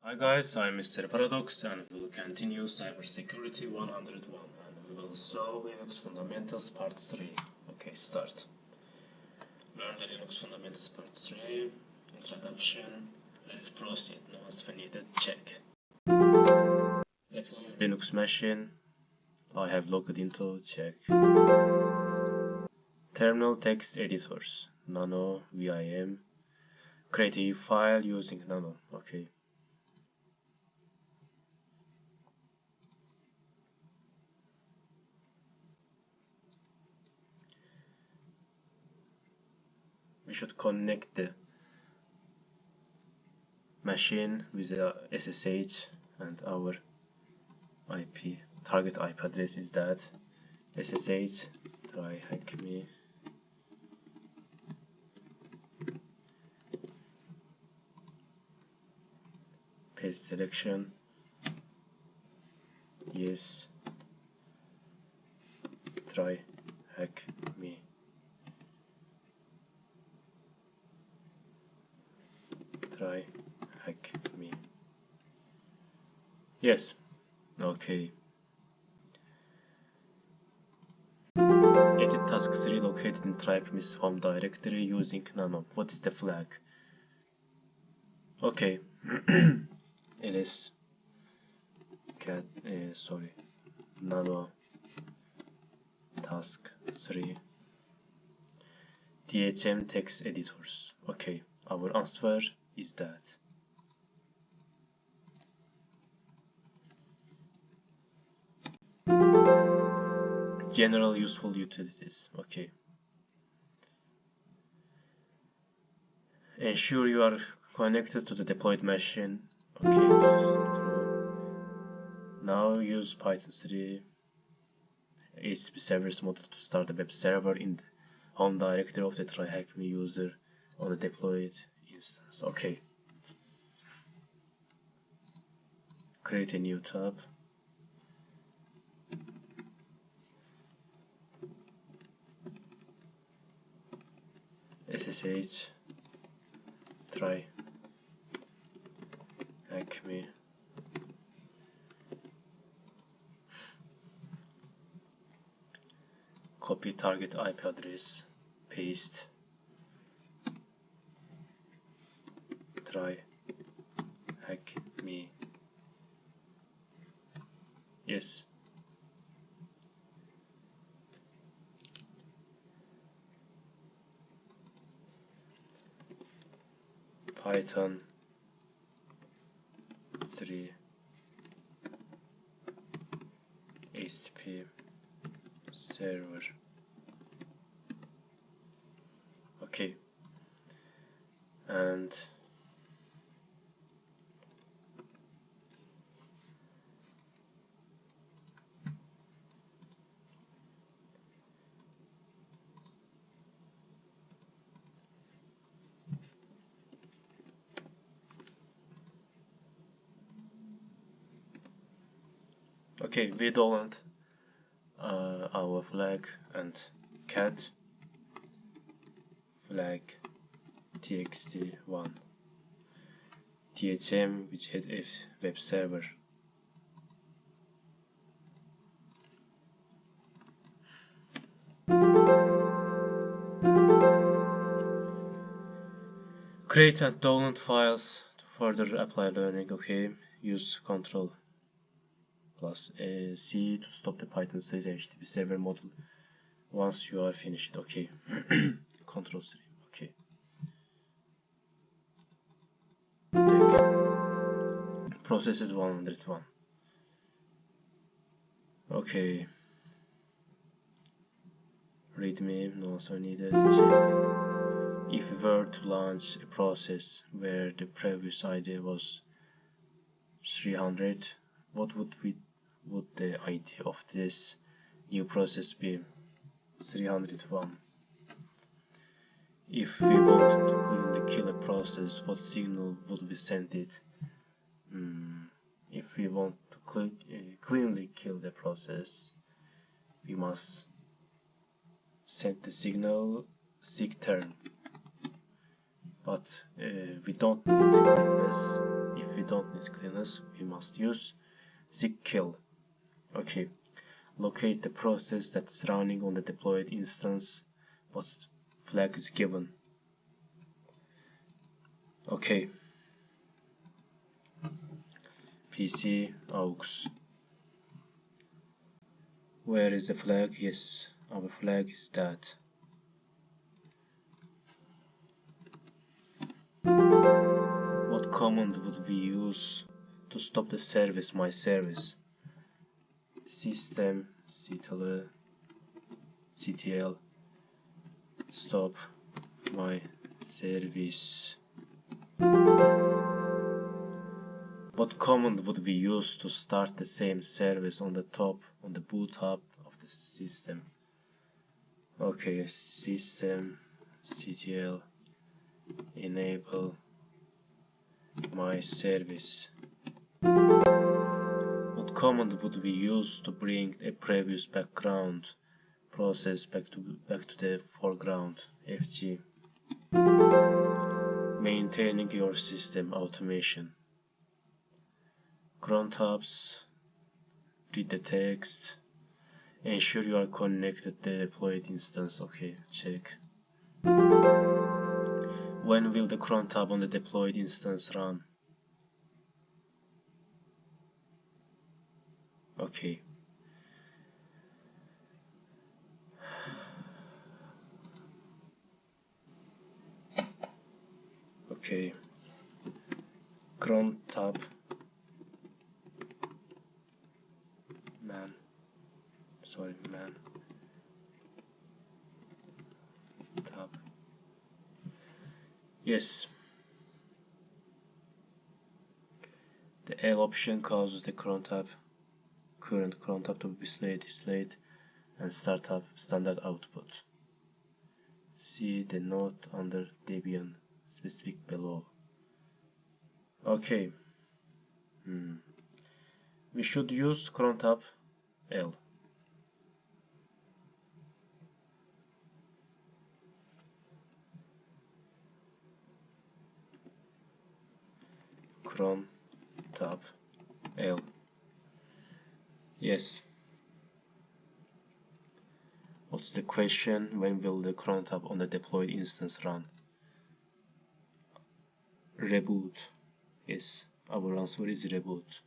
Hi guys, I'm Mr. Paradox and we will continue Cybersecurity 101 and we will solve Linux Fundamentals Part 3. Okay, start. Learn the Linux Fundamentals Part 3. Introduction. Let's proceed. No answer needed. Check. Deploy Linux machine. I have logged into. Check. Terminal text editors. Nano, Vim. Create a file using Nano. Okay. We should connect the machine with the SSH and our IP. Target IP address is that SSH. Try hack me. Paste selection. Yes. Try hack me. Try hack me. Yes. Okay. Edit task 3 located in TryHackMe's home directory using Nano. What is the flag? Okay. ls cat Nano task 3 DHM text editors. Okay, our answer is that. General useful utilities. Okay. Ensure you are connected to the deployed machine. Okay, true. Now use Python 3 HTTP servers model to start a web server in the home directory of the TryHackMe user on the deployed instance. Okay. Create a new tab. SSH try hack me. Copy target IP address, paste, try hack me. Yes. Python 3 HTTP server. Okay. And okay, we download our flag and cat flag txt1 DHM widget web server. Create and download files to further apply learning. Okay, use Ctrl plus C to stop the Python 3 HTTP server module once you are finished. Okay. Ctrl 3. Okay. Process is 101. Okay. Readme, no also needed. Check. If we were to launch a process where the previous ID was 300, what would the ID of this new process be? 301. If we want to cleanly kill a process, what signal would we send it? If we want to cleanly kill the process, we must send the signal sigturn. But we don't need cleanness. If we don't need cleaners, we must use zkill. Okay, locate the process that's running on the deployed instance, what flag is given. Okay, PC aux. Where is the flag? Yes, our flag is that. What command would we use to stop the service, my service? System ctl stop my service. What command would we use to start the same service on the boot hub of the system? Okay, system ctl enable my service. What command would we use to bring a previous background process back to the foreground? fg. Maintaining your system automation. Cron tabs, read the text, ensure you are connected to the deployed instance. Okay, check. When will the cron tab on the deployed instance run? Okay. Okay. Cron tab man. Tab. Yes. The L option causes the current cron tab to be displayed and startup standard output. See the note under Debian specific below. Okay. We should use cron tab L. Cron tab L. Yes. What's the question? When will the cron tab on the deployed instance run? Reboot. Yes, our answer is reboot.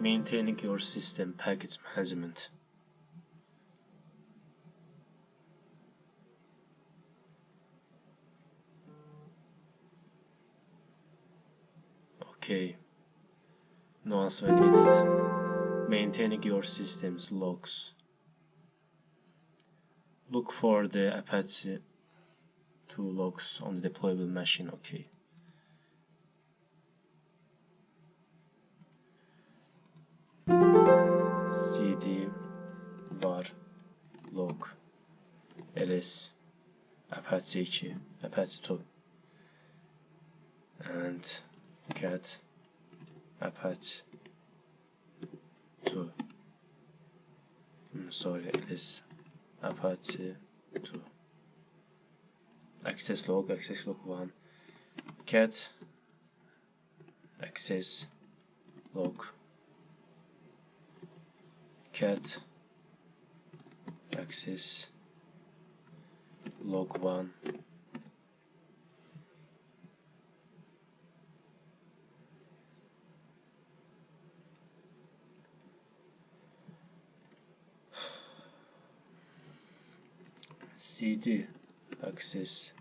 Maintaining your system package management. Okay, no answer needed. Maintaining your system's logs. Look for the Apache 2 logs on the deployable machine. Okay. cd var log ls Apache 2, Apache 2 and cat Apache 2. Sorry, ls Apache 2. Access log 1. Cat access log. Cat access log 1. cd access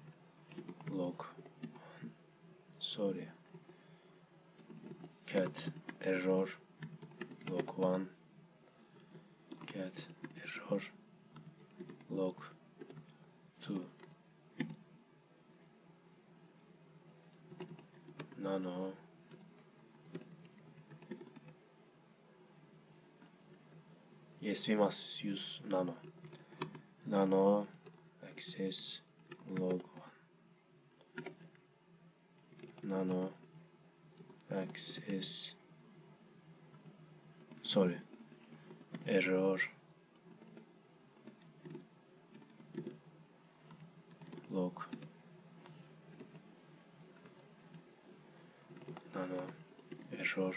log. Sorry. Cat error log 1. Cat error log 2. Nano yes, we must use nano access log 1. Nano access error log nano error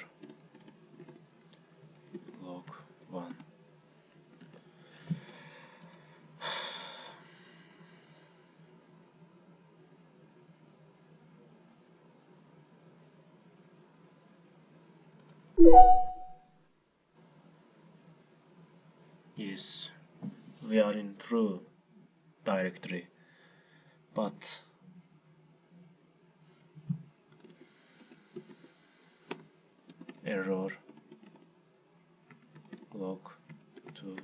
log 1. Yes, we are in true directory, but error log 2.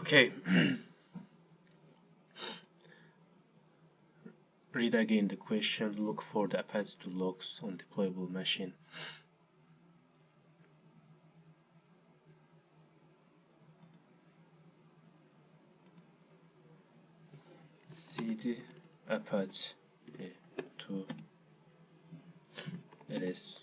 Okay. Read again the question. Look for the Apache logs on deployable machine. cd apache to ls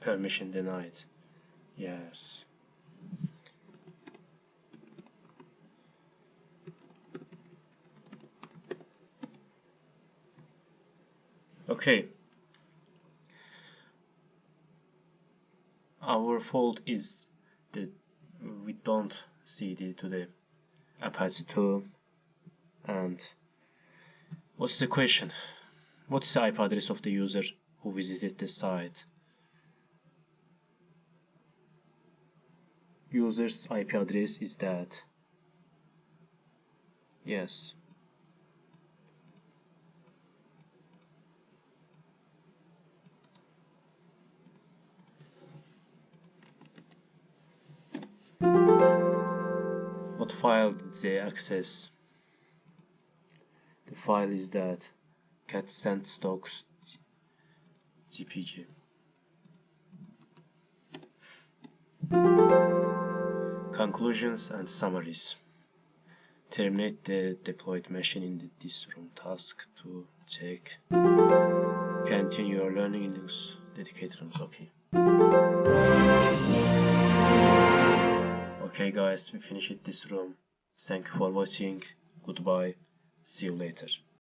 permission denied. Yes. Okay. Our fault is that we don't cd to the Apache 2. And what's the question? What's the IP address of the user who visited the site? User's IP address is that. Yes. What file did they access? The file is that cat sent stocks GPG. Conclusions and summaries. Terminate the deployed machine in this room task to check. Continue your learning in Linux dedicated rooms. Okay. Okay guys, we finished this room. Thank you for watching. Goodbye. See you later.